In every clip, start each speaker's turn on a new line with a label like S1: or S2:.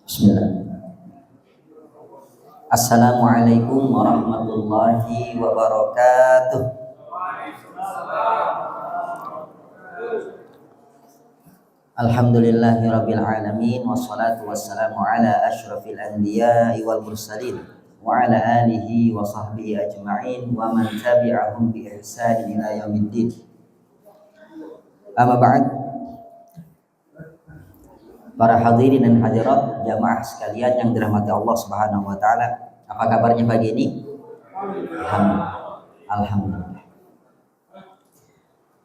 S1: Bismillah. Assalamualaikum warahmatullahi wabarakatuh. Alhamdulillahirabbil alamin wassalatu wassalamu ala asyrafil anbiya'i wal mursalin wa ala alihi wa sahbihi ajma'in wa man tabi'ahum bi ihsanin ila yaumiddin. Amma ba'd. Para hadirin dan hadirat jamaah sekalian yang dirahmati Allah Subhanahu wa taala. Apa kabarnya pagi ini? Alhamdulillah.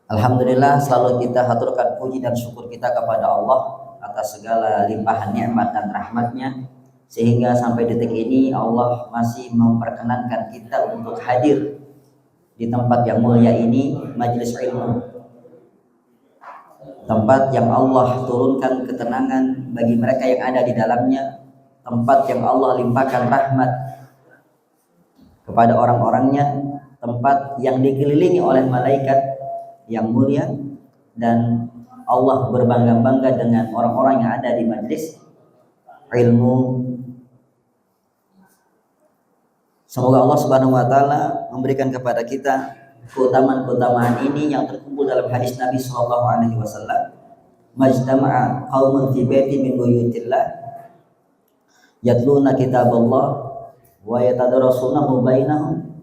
S1: Alhamdulillah, selalu kita haturkan puji dan syukur kita kepada Allah atas segala limpahan nikmat dan rahmatnya, sehingga sampai detik ini Allah masih memperkenankan kita untuk hadir di tempat yang mulia ini, majelis ilmu. Tempat yang Allah turunkan ketenangan bagi mereka yang ada di dalamnya, tempat yang Allah limpahkan rahmat kepada orang-orangnya, tempat yang dikelilingi oleh malaikat yang mulia, dan Allah berbangga-bangga dengan orang-orang yang ada di majelis ilmu. Semoga Allah Subhanahu wa taala memberikan kepada kita keutamaan-keutamaan ini yang terkumpul dalam hadis Nabi sallallahu alaihi wasallam, majtama'a qaumun fi baitin min buyutillah yatluna kitaballah wa yatadarasunahu bainahum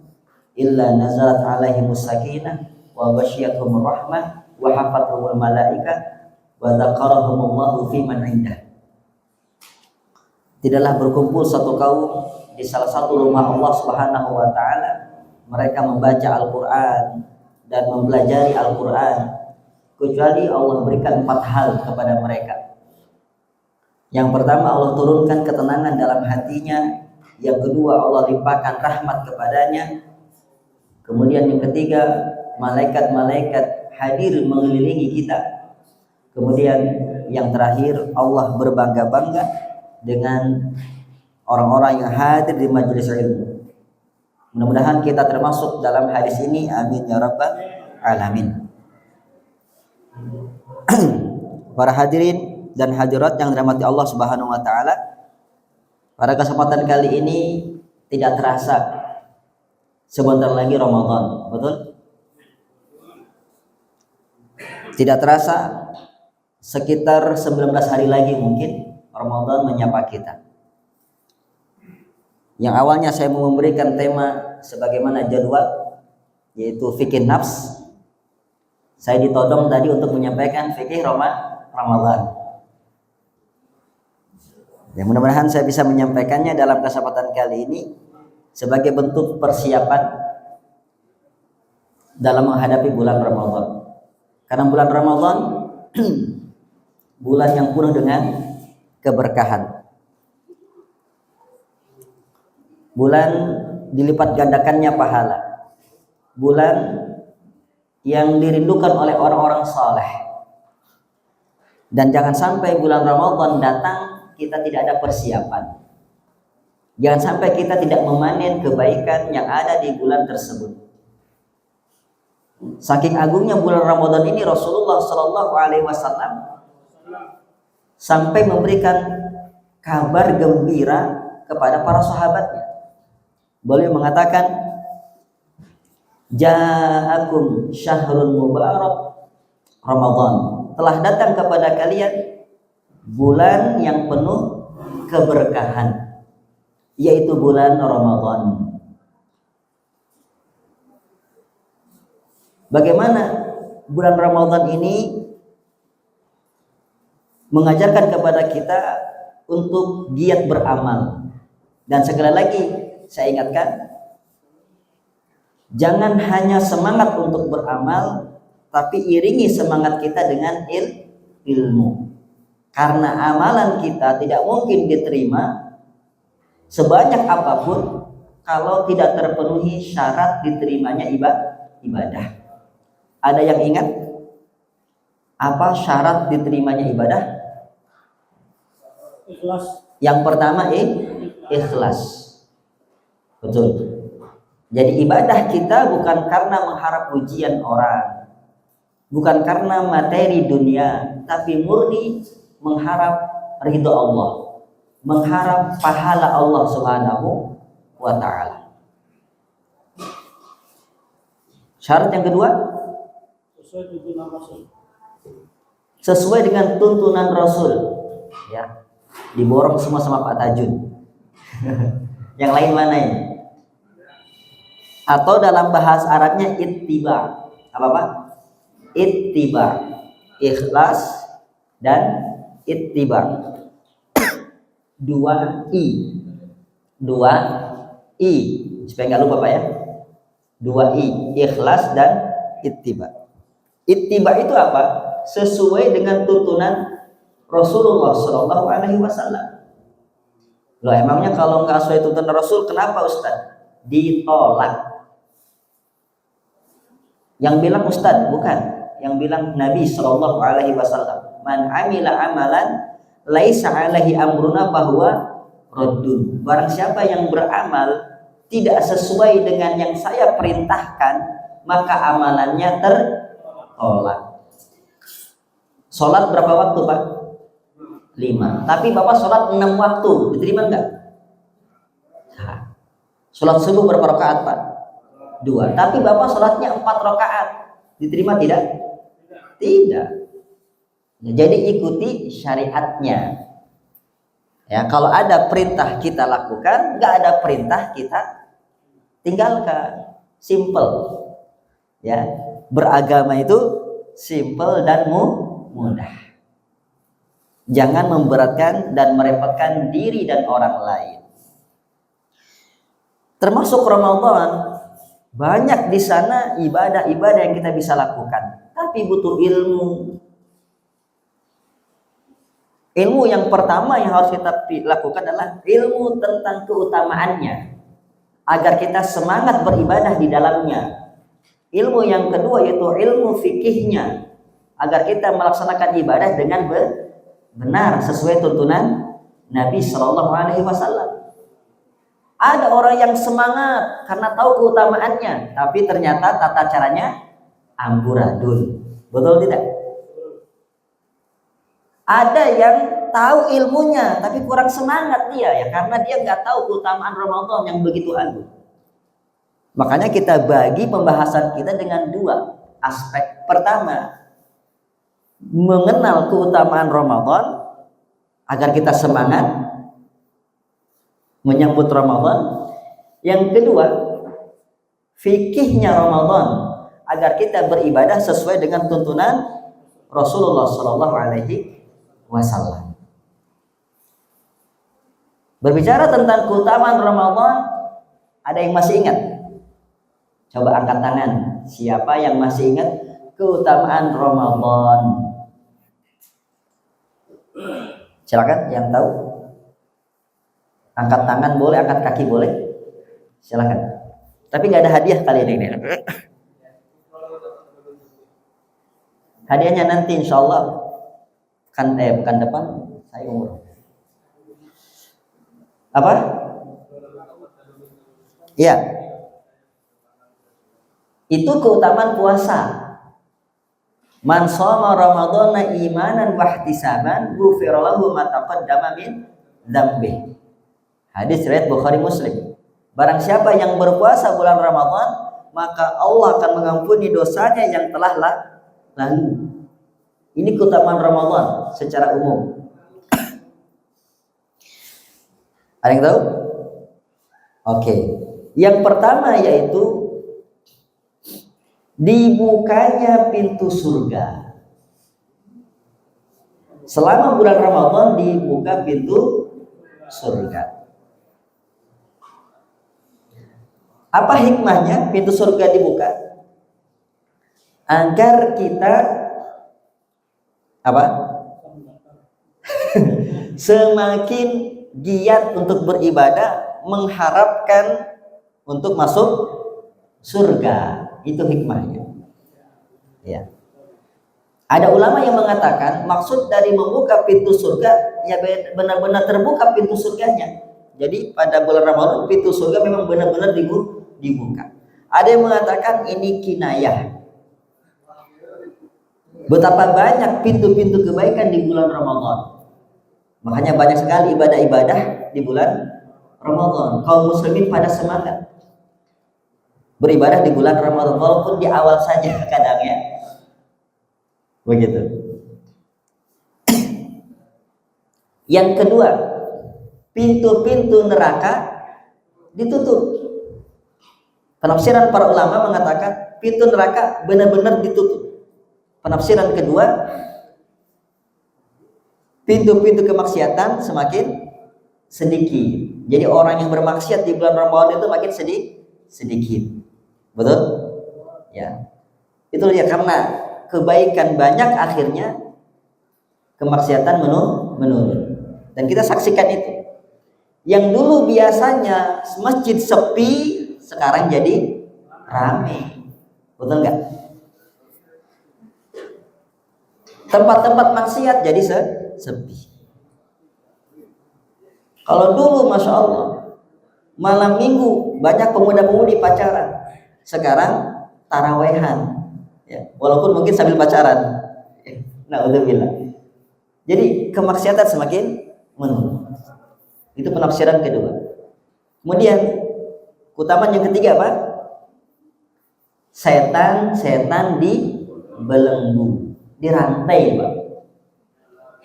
S1: illa nazalat alaihimus sakinah wa ghasyiyatuhumur rahmah wa hafathumul malaikah wa dzakarahumullahu fi man indah. Tidaklah berkumpul satu kaum di salah satu rumah Allah Subhanahu wa taala, mereka membaca Al-Quran dan mempelajari Al-Quran, kecuali Allah berikan 4 hal kepada mereka. Yang pertama, Allah turunkan ketenangan dalam hatinya. Yang kedua, Allah limpahkan rahmat kepadanya. Kemudian yang ketiga, malaikat-malaikat hadir mengelilingi kita. Kemudian yang terakhir, Allah berbangga-bangga dengan orang-orang yang hadir di majelis ilmu. Mudah-mudahan kita termasuk dalam hadis ini, amin ya rabbal alamin. Para hadirin dan hadirat yang dirahmati Allah Subhanahu wa taala, pada kesempatan kali ini tidak terasa sebentar lagi Ramadan, betul? Tidak terasa sekitar 19 hari lagi mungkin Ramadan menyapa kita. Yang awalnya saya mau memberikan tema sebagaimana jadwal, yaitu fikih nafs. Saya ditodong tadi untuk menyampaikan fikih Ramadan. Ya, mudah-mudahan saya bisa menyampaikannya dalam kesempatan kali ini sebagai bentuk persiapan dalam menghadapi bulan Ramadan. Karena bulan Ramadan bulan yang penuh dengan keberkahan. Bulan dilipat gandakannya pahala. Bulan yang dirindukan oleh orang-orang saleh. Dan jangan sampai bulan Ramadan datang kita tidak ada persiapan. Jangan sampai kita tidak memanen kebaikan yang ada di bulan tersebut. Saking agungnya bulan Ramadan ini, Rasulullah Shallallahu Alaihi Wasallam sampai memberikan kabar gembira kepada para sahabatnya. Beliau mengatakan, ja'akum syahrun mubarak Ramadan, telah datang kepada kalian bulan yang penuh keberkahan, yaitu bulan Ramadan. Bagaimana bulan Ramadan ini mengajarkan kepada kita untuk giat beramal. Dan sekali lagi saya ingatkan, jangan hanya semangat untuk beramal, tapi iringi semangat kita dengan ilmu. Karena amalan kita tidak mungkin diterima sebanyak apapun kalau tidak terpenuhi syarat diterimanya ibadah. Ada yang ingat apa syarat diterimanya ibadah? Ikhlas. Yang pertama ikhlas. Betul. Jadi ibadah kita bukan karena mengharap pujian orang, bukan karena materi dunia, tapi murni mengharap ridho Allah. mengharap pahala Allah Subhanahu wa taala. Syarat yang kedua, sesuai dengan tuntunan Rasul. Ya, diborong semua sama Pak Tajun. Yang lain mana ini? Atau dalam bahasa Arabnya ittiba. Apa Pak? Ittiba. Ikhlas dan ittiba. Dua i supaya nggak lupa Pak ya. Dua i, ikhlas dan ittiba. Ittiba itu apa? Sesuai dengan tuntunan Rasulullah Shallallahu Alaihi Wasallam. Loh, emangnya kalau nggak sesuai tuntunan Rasul, kenapa Ustaz? Ditolak. Yang bilang Ustaz bukan, yang bilang Nabi Shallallahu Alaihi Wasallam. Man amila amalan laisa alaihi amruna bahwa raddun. Barang siapa yang beramal tidak sesuai dengan yang saya perintahkan, maka amalannya tertolak. Sholat berapa waktu Pak? 5. Tapi Bapak sholat 6 waktu, diterima enggak? Nah, sholat subuh berapa rakaat Pak? 2. Tapi Bapak sholatnya 4 rakaat, diterima tidak? Tidak. Ya, jadi ikuti syariatnya. Ya, kalau ada perintah kita lakukan, nggak ada perintah kita tinggalkan. Simple. Ya, beragama itu simple dan mudah. Jangan memberatkan dan merepotkan diri dan orang lain. Termasuk Ramadan, banyak di sana ibadah-ibadah yang kita bisa lakukan, tapi butuh ilmu. Ilmu yang pertama yang harus kita lakukan adalah ilmu tentang keutamaannya, agar kita semangat beribadah di dalamnya. Ilmu yang kedua yaitu ilmu fikihnya, agar kita melaksanakan ibadah dengan benar sesuai tuntunan Nabi Shallallahu Alaihi Wasallam. Ada orang yang semangat karena tahu keutamaannya, tapi ternyata tata caranya amburadul. Betul tidak? Ada yang tahu ilmunya tapi kurang semangat dia ya, karena dia nggak tahu keutamaan Ramadan yang begitu agung. Makanya kita bagi pembahasan kita dengan 2 aspek. Pertama, mengenal keutamaan Ramadan agar kita semangat menyambut Ramadan. Yang kedua, fikihnya Ramadan agar kita beribadah sesuai dengan tuntunan Rasulullah Shallallahu Alaihi Wasallam. Berbicara tentang keutamaan Ramadan, ada yang masih ingat? Coba angkat tangan. Siapa yang masih ingat keutamaan Ramadan? Silakan yang tahu. Angkat tangan boleh, angkat kaki boleh. Silakan. Tapi nggak ada hadiah kali ini. Hadiahnya nanti insya Allah. Bukan depan, saya umur. Apa? Iya. Itu keutamaan puasa. Man shoma ramadhana imanan wa ihtisaban ghufira lahu ma taqaddama min dzambi. Hadis riwayat Bukhari Muslim. Barang siapa yang berpuasa bulan Ramadan, maka Allah akan mengampuni dosanya yang telah lalu. Ini keutamaan Ramadan secara umum. Ada yang tahu? Oke. Yang pertama yaitu dibukanya pintu surga. Selama bulan Ramadan dibuka pintu surga. Apa hikmahnya pintu surga dibuka? Agar kita semakin giat untuk beribadah, mengharapkan untuk masuk surga. Itu hikmahnya. Ya. Ada ulama yang mengatakan maksud dari membuka pintu surga ya benar-benar terbuka pintu surganya. Jadi pada bulan Ramadan pintu surga memang benar-benar dibuka. Ada yang mengatakan ini kinayah. Betapa banyak pintu-pintu kebaikan di bulan Ramadan. Makanya banyak sekali ibadah-ibadah di bulan Ramadan. Kaum muslimin pada semangat beribadah di bulan Ramadan, walaupun di awal saja kadang ya. Begitu. Yang kedua, pintu-pintu neraka ditutup. Penafsiran para ulama mengatakan pintu neraka benar-benar ditutup. Penafsiran kedua, pintu-pintu kemaksiatan semakin sedikit. Jadi orang yang bermaksiat di bulan Ramadan itu makin sedikit. Betul? Ya. Itu ya, karena kebaikan banyak akhirnya kemaksiatan menurun. Dan kita saksikan itu. Yang dulu biasanya masjid sepi, sekarang jadi ramai. Betul nggak? Tempat-tempat maksiat jadi sepi. Kalau dulu Masya Allah malam minggu banyak pemuda-pemudi pacaran, sekarang tarawehan ya, walaupun mungkin sambil pacaran. Na'udzubillah. Jadi kemaksiatan semakin menurun. Itu penafsiran kedua. Kemudian keutamaan yang ketiga apa? Setan dibelenggu, dirantai, Pak.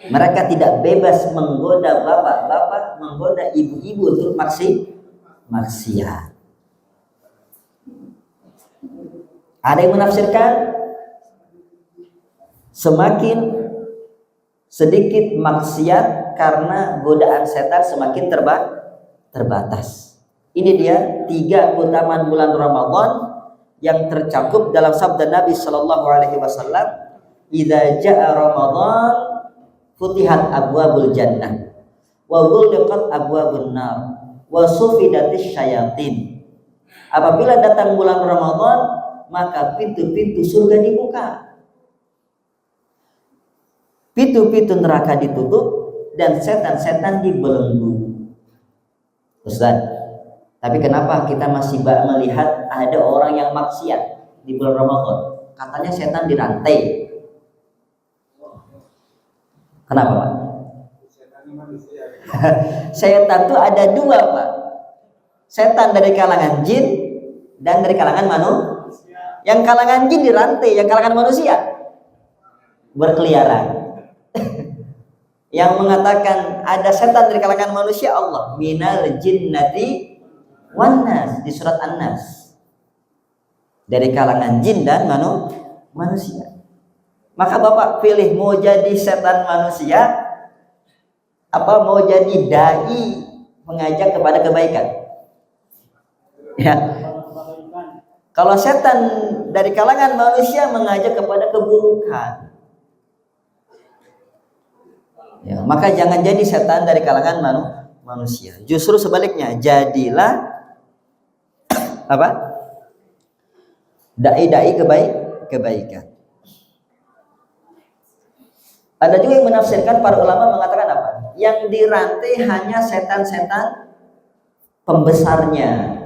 S1: Mereka tidak bebas menggoda bapak-bapak, menggoda ibu-ibu untuk maksiat. Ada yang menafsirkan semakin sedikit maksiat karena godaan setan semakin terbatas. Ini dia 3 keutamaan bulan Ramadan yang tercakup dalam sabda Nabi Shallallahu Alaihi Wasallam, "Idza jaa Ramadan, futihat abwabul jannah, wa ghulqat abwabun nar, wa sufidatis syayatin." Apabila datang bulan Ramadan, maka pintu-pintu surga dibuka, pintu-pintu neraka ditutup, dan setan-setan dibelenggu. Ustaz, tapi kenapa kita masih melihat ada orang yang maksiat di bulan Ramadan? Katanya setan dirantai. Kenapa, Pak? Setan itu ada 2, Pak. Setan dari kalangan jin dan dari kalangan manusia. Yang kalangan jin dirantai, yang kalangan manusia berkeliaran. Yang mengatakan ada setan dari kalangan manusia Allah, minal jinnati wan nas, di surat An-Nas. Dari kalangan jin dan manusia. Maka Bapak pilih mau jadi setan manusia apa mau jadi dai mengajak kepada kebaikan? Ya. Kalau setan dari kalangan manusia mengajak kepada keburukan, ya, maka jangan jadi setan dari kalangan manusia. Justru sebaliknya, jadilah apa? Dai-dai kebaikan. Ada juga yang menafsirkan, para ulama mengatakan apa? Yang dirantai hanya setan-setan pembesarnya.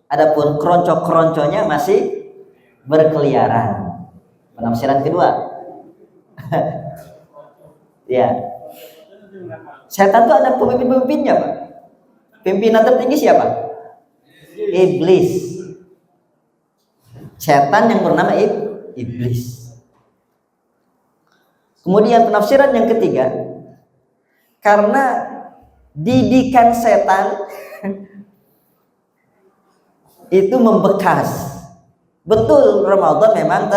S1: Adapun keronco-keronconya masih berkeliaran. Penafsiran kedua. Ya. Setan itu ada pemimpin-pemimpinnya, Pak. Pimpinan tertinggi siapa? Iblis. Setan yang bernama Iblis. Kemudian penafsiran yang ketiga, karena didikan setan itu membekas. Betul, Ramadan memang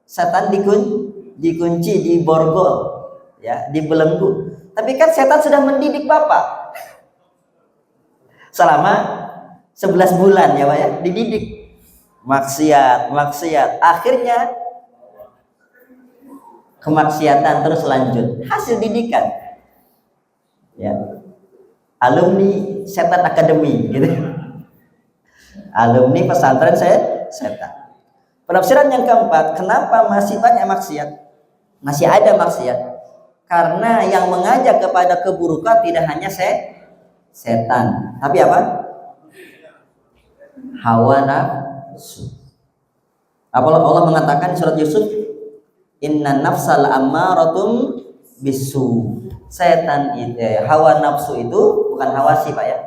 S1: setan dikunci, diborgol, ya, dibelenggu. Tapi kan setan sudah mendidik Bapak selama 11 bulan ya, Pak ya, dididik maksiat. Akhirnya kemaksiatan terus lanjut. Hasil didikan. Ya. Alumni Setan Academy gitu. Alumni pesantren setan. Penafsiran yang keempat, kenapa masih banyak maksiat? Masih ada maksiat. Karena yang mengajak kepada keburukan tidak hanya setan, tapi apa? Hawa nafsu. Allah mengatakan di surat Yusuf, "Inna nafsal ammaratum bisu." setan itu, hawa nafsu itu bukan hawasi Pak ya.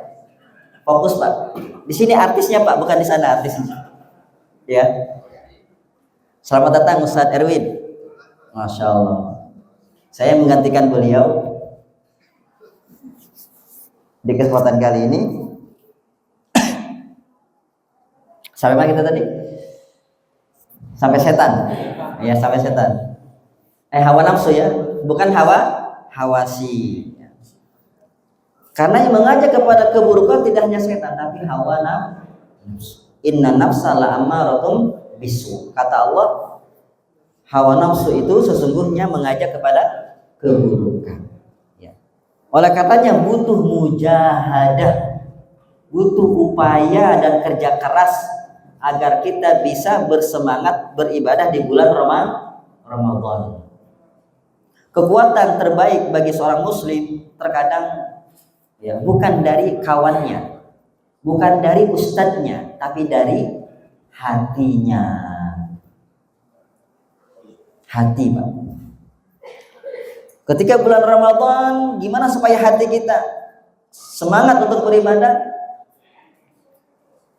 S1: Fokus Pak. Di sini artisnya Pak, bukan di sana artisnya. Ya. Selamat datang Ustadz Erwin. Masya Allah. Saya menggantikan beliau di kesempatan kali ini. Sampai mana kita tadi? Sampai setan. Ya, sampai setan. Hawa nafsu ya, bukan hawasi. Karena yang mengajak kepada keburukan tidak hanya setan, tapi hawa nafsu. Inna nafsa la'amaratum bisu. Kata Allah, hawa nafsu itu sesungguhnya mengajak kepada keburukan. Ya. Oleh katanya butuh mujahadah, butuh upaya dan kerja keras agar kita bisa bersemangat beribadah di bulan Ramadan. Kekuatan terbaik bagi seorang muslim terkadang ya bukan dari kawannya, bukan dari ustadznya, tapi dari hatinya. Hati Pak. Ketika bulan Ramadan, gimana supaya hati kita semangat untuk beribadah?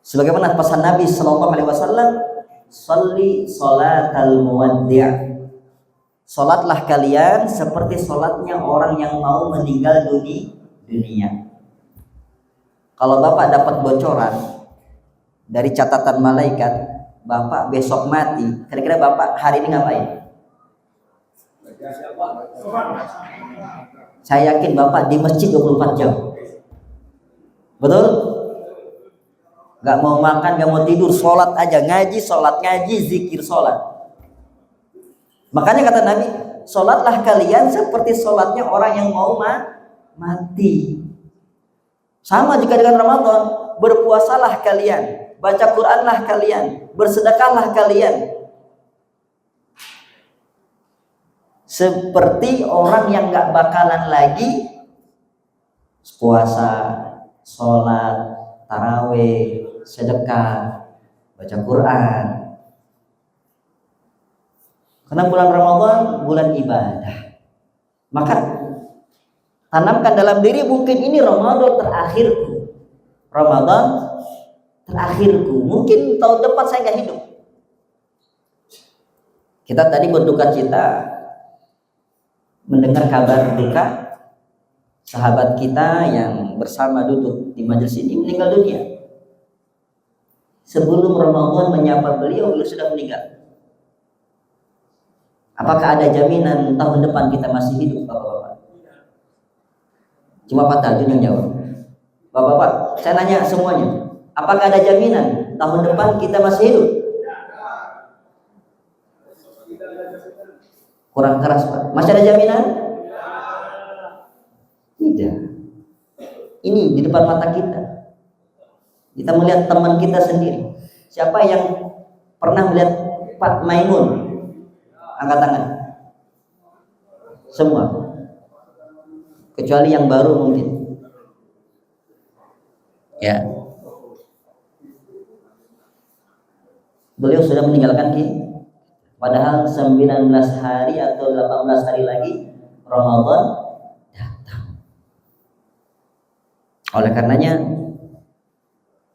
S1: Sebagaimana pesan Nabi Sallallahu Alaihi Wasallam, "Sholli sholatal muwaddi'." Salatlah kalian seperti salatnya orang yang mau meninggal dunia. Kalau Bapak dapat bocoran dari catatan malaikat, Bapak besok mati, kira-kira Bapak hari ini ngapain? Saya yakin Bapak di masjid 24 jam. Betul? Gak mau makan, gak mau tidur, sholat aja, ngaji, sholat, ngaji, zikir, sholat. Makanya kata Nabi, sholatlah kalian seperti sholatnya orang yang mau mati. Sama juga dengan Ramadan, berpuasalah kalian, baca Quranlah kalian, bersedekahlah kalian, seperti orang yang gak bakalan lagi puasa, sholat, tarawih, sedekah, baca Quran. Karena bulan Ramadan bulan ibadah. Maka tanamkan dalam diri, mungkin ini Ramadan terakhirku. Ramadan terakhirku. Mungkin tahun depan saya nggak hidup. Kita tadi berduka cita mendengar kabar duka sahabat kita yang bersama duduk di majelis ini meninggal dunia. Sebelum Ramadan menyapa beliau sudah meninggal. Apakah ada jaminan tahun depan kita masih hidup, Bapak-bapak? Cuma Pak Tajun yang jawab. Bapak-bapak, saya nanya semuanya. Apakah ada jaminan tahun depan kita masih hidup? Kurang keras, Pak. Masih ada jaminan? Tidak. Ini di depan mata kita. Kita melihat teman kita sendiri. Siapa yang pernah melihat Pak Maimun? Angkat tangan. Semua. Kecuali yang baru mungkin. Ya. Beliau sudah meninggalkan kita. Padahal 19 hari atau 18 hari lagi Ramadan datang. Oleh karenanya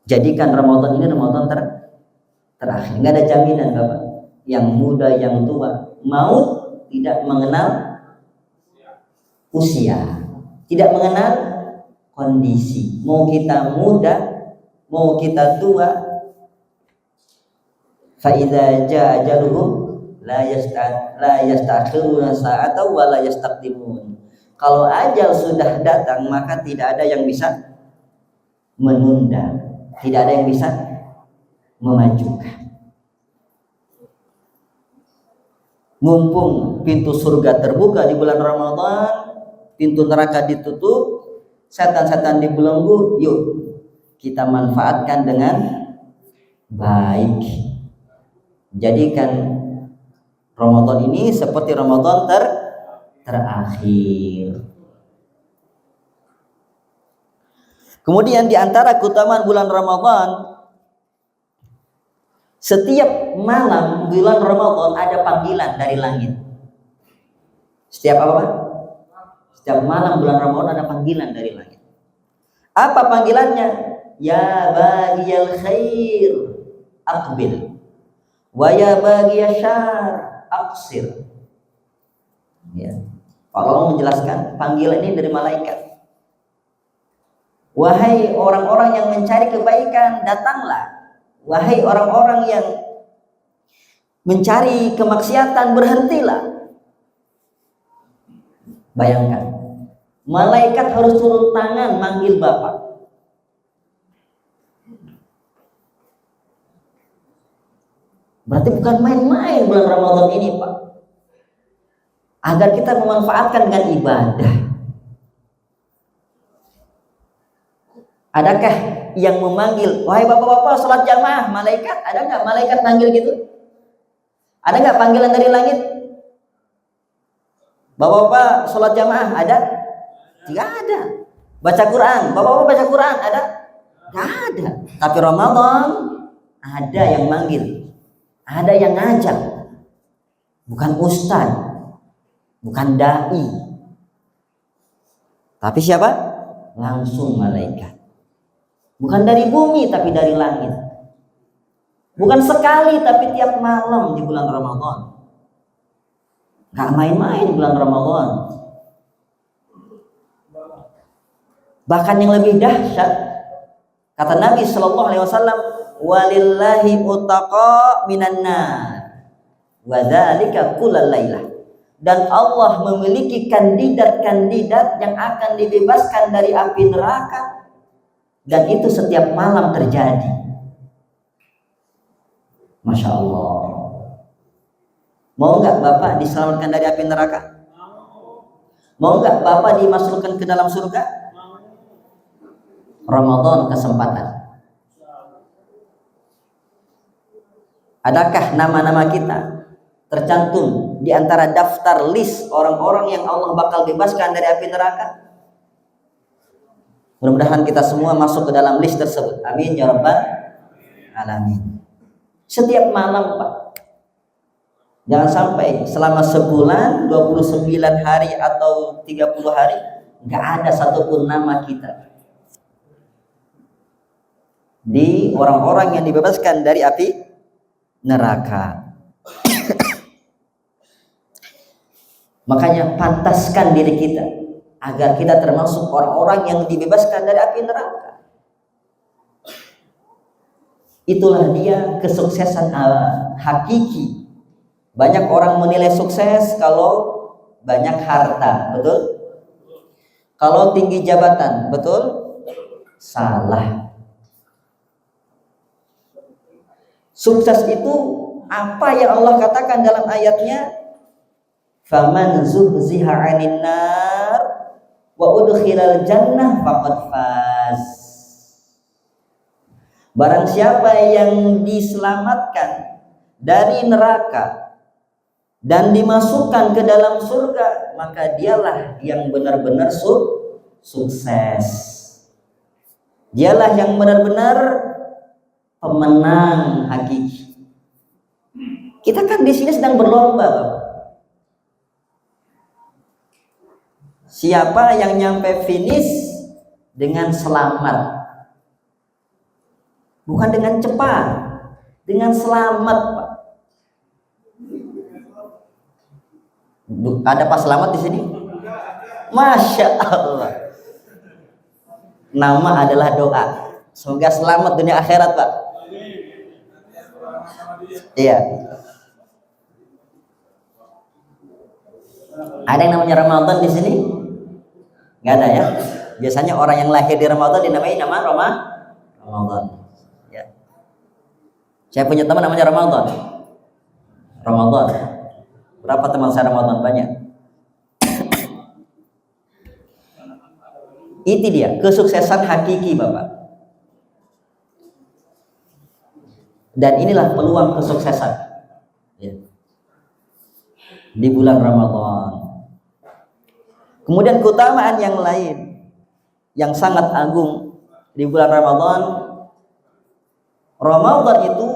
S1: jadikan Ramadan ini Ramadan terakhir. Nggak ada jaminan Bapak. Yang muda, yang tua, maut tidak mengenal usia, tidak mengenal kondisi. Mau kita muda, mau kita tua, fa idza jaa ajaluhum la yastakhiruna sa'atan wa la yastaqdimun. Kalau ajal sudah datang, maka tidak ada yang bisa menunda, tidak ada yang bisa memajukan. Mumpung pintu surga terbuka di bulan Ramadan, pintu neraka ditutup, setan-setan dibelenggu, yuk kita manfaatkan dengan baik. Jadikan Ramadan ini seperti Ramadan terakhir. Kemudian di antara keutamaan bulan Ramadan, setiap malam bulan Ramadan ada panggilan dari langit. Setiap apa? Setiap malam bulan Ramadan ada panggilan dari langit. Apa panggilannya? Ya baghiyal khair aqbil wa ya baghiyasy syarr aqsir. Ya. Allah menjelaskan panggilan ini dari malaikat. Wahai orang-orang yang mencari kebaikan, datanglah. Wahai orang-orang yang mencari kemaksiatan, berhentilah. Bayangkan, malaikat harus turun tangan manggil Bapak. Berarti bukan main-main bulan Ramadan ini, Pak. Agar kita memanfaatkan dengan ibadah. Adakah yang memanggil, wahai bapak-bapak sholat jamaah, malaikat? Ada nggak malaikat manggil gitu? Ada nggak panggilan dari langit? Bapak-bapak sholat jamaah, ada? Tidak ada. Baca Quran, bapak-bapak baca Quran, ada? Nggak ada. Tapi Ramadan ada yang manggil, ada yang ngajak. Bukan ustaz, bukan dai, tapi siapa? Langsung malaikat. Bukan dari bumi tapi dari langit. Bukan sekali tapi tiap malam di bulan Ramadan. Gak main-main bulan Ramadan. Bahkan yang lebih dahsyat, kata Nabi Shallallahu Alaihi Wasallam, walillahi utaqa minan nar wa dzalika kullal lailah. Dan Allah memiliki kandidat-kandidat yang akan dibebaskan dari api neraka, dan itu setiap malam terjadi. Masya Allah. Mau nggak Bapak diselamatkan dari api neraka? Mau nggak Bapak dimasukkan ke dalam surga? Ramadan kesempatan. Adakah nama-nama kita tercantum di antara daftar list orang-orang yang Allah bakal bebaskan dari api neraka? Mudah-mudahan kita semua masuk ke dalam list tersebut. Amin ya rabbal alamin. Setiap malam, Pak. Jangan sampai selama sebulan, 29 hari atau 30 hari nggak ada satupun nama kita di orang-orang yang dibebaskan dari api neraka. Makanya pantaskan diri kita agar kita termasuk orang-orang yang dibebaskan dari api neraka. Itulah dia kesuksesan hakiki. Banyak orang menilai sukses kalau banyak harta, betul? Kalau tinggi jabatan, betul? Salah. Sukses itu apa yang Allah katakan dalam ayatnya? Faman zuhziha 'anil nar wa udkhilal jannah faqad faz. Barang siapa yang diselamatkan dari neraka dan dimasukkan ke dalam surga, maka dialah yang benar-benar sukses. Dialah yang benar-benar pemenang hakiki. Kita kan di sini sedang berlomba, Bapak. Siapa yang nyampe finish dengan selamat? Bukan dengan cepat, dengan selamat, Pak. Ada Pak Selamat di sini? Masya Allah. Nama adalah doa. Semoga selamat dunia akhirat, Pak. Iya. Ada yang namanya Ramadan di sini? Nggak ada ya. Biasanya orang yang lahir di Ramadan dinamai nama Ramadan. Ya. Saya punya teman namanya Ramadan. Berapa teman saya Ramadan? Banyak. Itu dia kesuksesan hakiki, Bapak. Dan inilah peluang kesuksesan ya, di bulan Ramadan. Kemudian keutamaan yang lain yang sangat agung di bulan Ramadan. Ramadan itu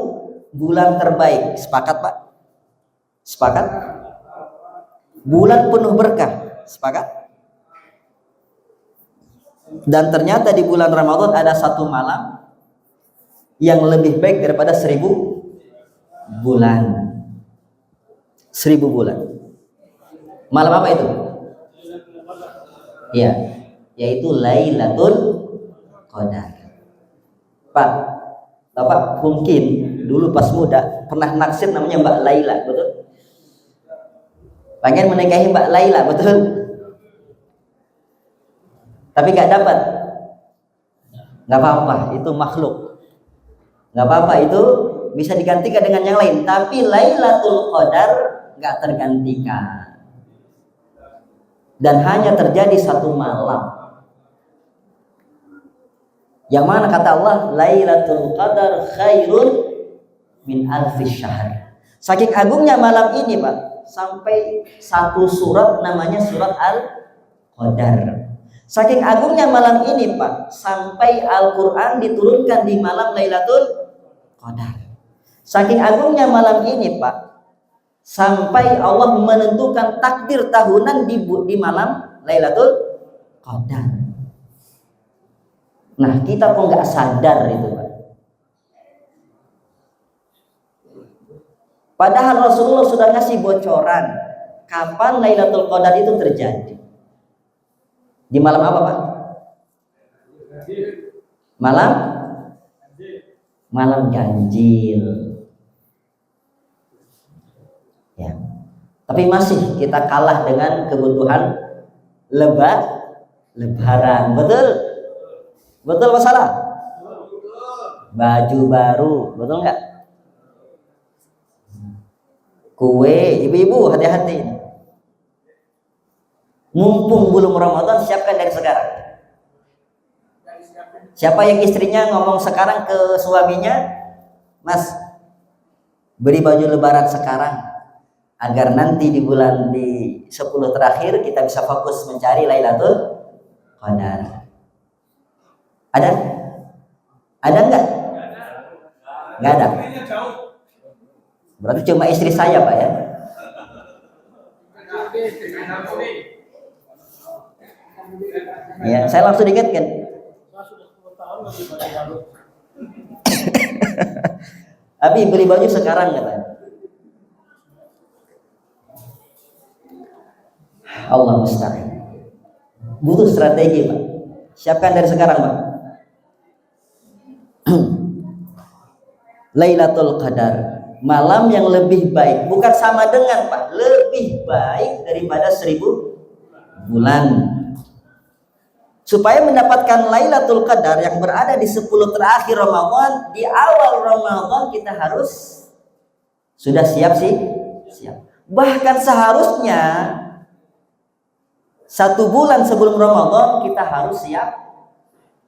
S1: bulan terbaik. Sepakat, Pak? Sepakat? Bulan penuh berkah. Sepakat? Dan ternyata di bulan Ramadan ada satu malam yang lebih baik daripada 1000 bulan. 1000 bulan. Malam apa itu? Ya, yaitu Lailatul Qadar. Pak, Bapak mungkin dulu pas muda pernah naksir namanya Mbak Laila, betul? Pengen menikahi Mbak Laila, betul? Tapi gak dapat. Gak apa-apa, itu makhluk. Gak apa-apa, itu bisa digantikan dengan yang lain. Tapi Lailatul Qadar gak tergantikan. Dan hanya terjadi satu malam. Yang mana kata Allah, Lailatul Qadar khairun min alfi syahr. Saking agungnya malam ini, Pak, sampai satu surat namanya surat Al-Qadar. Saking agungnya malam ini, Pak, sampai Al-Quran diturunkan di malam Lailatul Qadar. Saking agungnya malam ini, Pak, sampai Allah menentukan takdir tahunan di malam Lailatul Qadar. Nah, kita kok nggak sadar itu, Pak. Padahal Rasulullah sudah ngasih bocoran kapan Lailatul Qadar itu terjadi. Di malam apa, Pak? Malam ganjil. Ya. Tapi masih kita kalah dengan kebutuhan lebaran. Betul? Betul masalah? Baju baru, betul nggak? Kue, ibu-ibu hati-hati. Mumpung belum Ramadan, siapkan dari sekarang. Siapa yang istrinya ngomong sekarang ke suaminya, Mas, beri baju lebaran sekarang agar nanti di 10 terakhir kita bisa fokus mencari Lailatul Qadar. Ada? Ada enggak? Enggak ada. Berarti cuma istri saya, Pak, ya. Ya, saya langsung ingatkan. Abi beli baju sekarang katanya. Allah musta'an. Butuh strategi, Pak. Siapkan dari sekarang, Pak. Lailatul Qadar, malam yang lebih baik, bukan sama dengan, Pak, lebih baik daripada 1000 bulan. Supaya mendapatkan Lailatul Qadar yang berada di 10 terakhir Ramadan, di awal Ramadan kita harus sudah siap. Bahkan seharusnya 1 bulan sebelum Ramadan kita harus siap.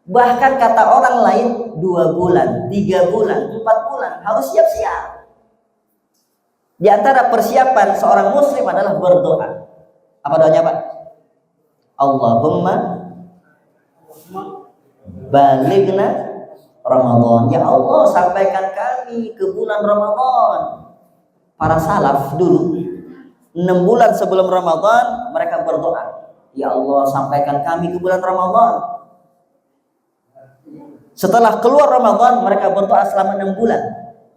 S1: Bahkan kata orang lain 2 bulan, 3 bulan, 4 bulan harus siap-siap. Di antara persiapan seorang muslim adalah berdoa. Apa doanya, Pak? Allahumma balighna Ramadan. Ya Allah, sampaikan kami ke bulan Ramadan. Para salaf dulu 6 bulan sebelum Ramadan mereka berdoa, ya Allah, sampaikan kami ke bulan Ramadan. Setelah keluar Ramadan mereka berdoa selama 6 bulan,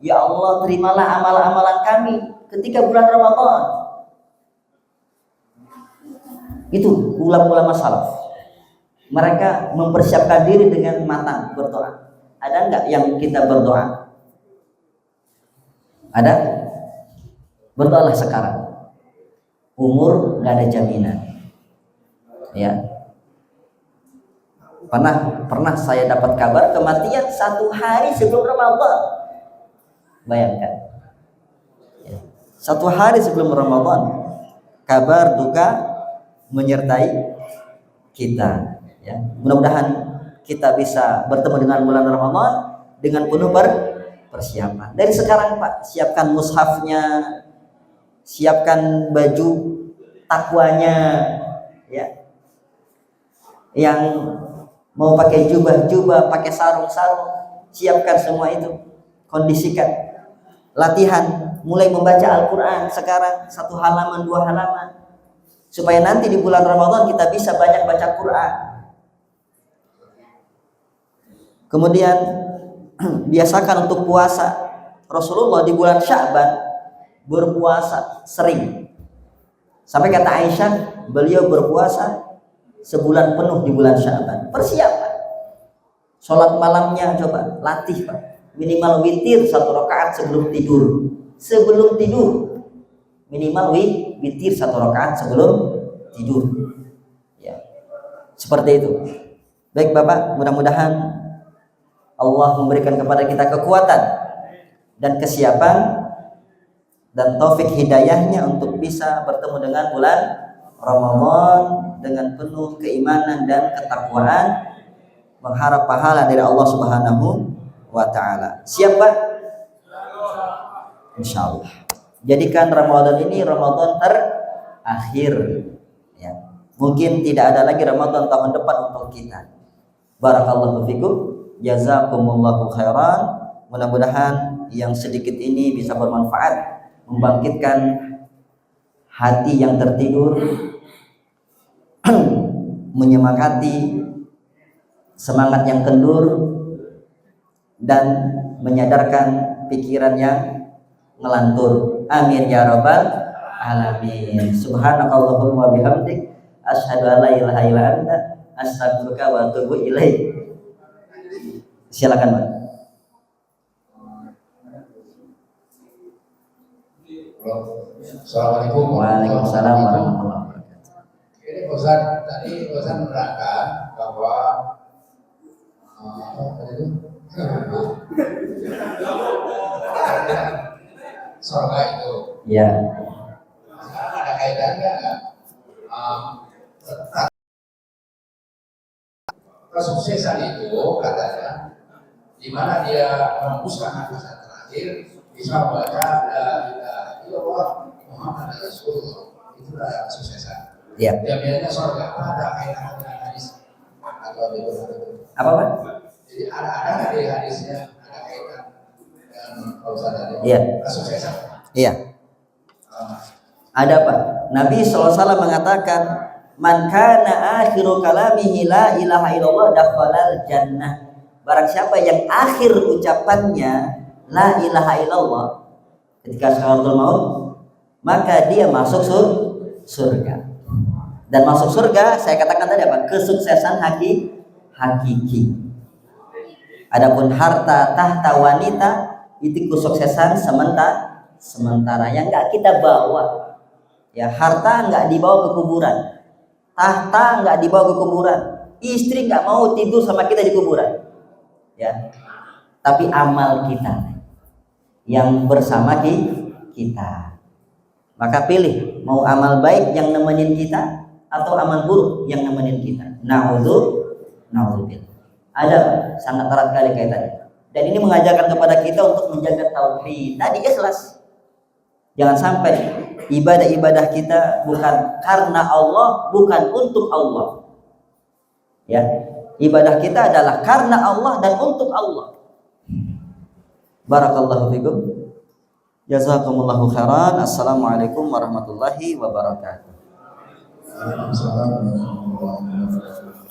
S1: ya Allah, terimalah amalan-amalan kami ketika bulan Ramadan. Itu ulama-ulama salaf. Mereka mempersiapkan diri dengan matang berdoa. Ada enggak yang kita berdoa? Ada? Berdoalah sekarang. Umur enggak ada jaminan. Ya. Pernah saya dapat kabar kematian 1 hari sebelum Ramadan. Bayangkan. Ya. 1 hari sebelum Ramadan kabar duka menyertai kita. Ya. Mudah-mudahan kita bisa bertemu dengan bulan Ramadan dengan penuh persiapan. Dari sekarang, Pak, siapkan mushafnya, siapkan baju takwanya, ya. Yang mau pakai jubah, pakai sarung, siapkan semua itu. Kondisikan. Latihan, mulai membaca Al-Quran sekarang 1 halaman, 2 halaman. Supaya nanti di bulan Ramadan kita bisa banyak baca Quran. Kemudian biasakan untuk puasa. Rasulullah di bulan Sya'ban berpuasa sering. Sampai kata Aisyah, beliau berpuasa sebulan penuh di bulan Sya'ban. Persiapan. Sholat malamnya coba latih Pak. Minimal witir 1 rakaat sebelum tidur. Sebelum tidur. Minimal witir 1 rakaat sebelum tidur. Ya. Seperti itu. Baik Bapak, mudah-mudahan Allah memberikan kepada kita kekuatan dan kesiapan dan taufik hidayahnya untuk bisa bertemu dengan bulan Ramadan dengan penuh keimanan dan ketakwaan, mengharap pahala dari Allah Subhanahu wa taala. Siap Pak? Insyaallah. Jadikan Ramadan ini Ramadan terakhir ya. Mungkin tidak ada lagi Ramadan tahun depan untuk kita. Barakallahu fikum, jazakumullahu khairan. Mudah-mudahan yang sedikit ini bisa bermanfaat, membangkitkan hati yang tertidur, menyemangati semangat yang kendur, dan menyadarkan pikiran yang ngelantur. Amin ya rabbal alamin. Subhanakallahumma bihamdik, asyhadu an la ilaha illa anta, astaghfiruka wa atubu ilaik. Silakan Pak.
S2: Assalamualaikum.
S1: Waalaikumsalam warahmatullahi wabarakatuh.
S2: Ini tadi Ustaz menerangkan bahwa surga itu
S1: Ya.
S2: ada kaitannya nggak? Kesuksesan itu katanya di mana dia menembuskan nafas terakhir bisa membaca Allah Muhammad Rasulullah, itulah kesuksesan.
S1: Ya.
S2: Jamiannya surga. Ada kaitan dengan hadis atau itu?
S1: Apa Pak?
S2: Jadi ada nggak di hadisnya ada kaitan dengan Ustaz tadi?
S1: Iya.
S2: Kesuksesan.
S1: Iya. Ada Pak. Nabi SAW mengatakan, man kana akhiru kalamihi la ilaha illallah dakhalal jannah. Barang siapa yang akhir ucapannya la ilaha illallah ketika sakaratul maut, maka dia masuk surga. Dan masuk surga, saya katakan tadi apa? Kesuksesan hakiki. Adapun harta tahta wanita itu kesuksesan sementara yang enggak kita bawa. Ya, harta enggak dibawa ke kuburan. Tahta enggak dibawa ke kuburan. Istri enggak mau tidur sama kita di kuburan. Ya. Tapi amal kita yang bersama kita. Maka pilih, mau amal baik yang nemenin kita atau amal buruk yang nemenin kita. Na'udzubillah. Ada sangat erat kali kaitannya. Dan ini mengajarkan kepada kita untuk menjaga tauhid. Tadi ikhlas. Jangan sampai ibadah-ibadah kita bukan karena Allah, bukan untuk Allah. Ya, ibadah kita adalah karena Allah dan untuk Allah. Barakallahu fikum. Jazakumullahu khairan. Assalamualaikum warahmatullahi wabarakatuh.
S2: Waalaikumsalam warahmatullahi wabarakatuh.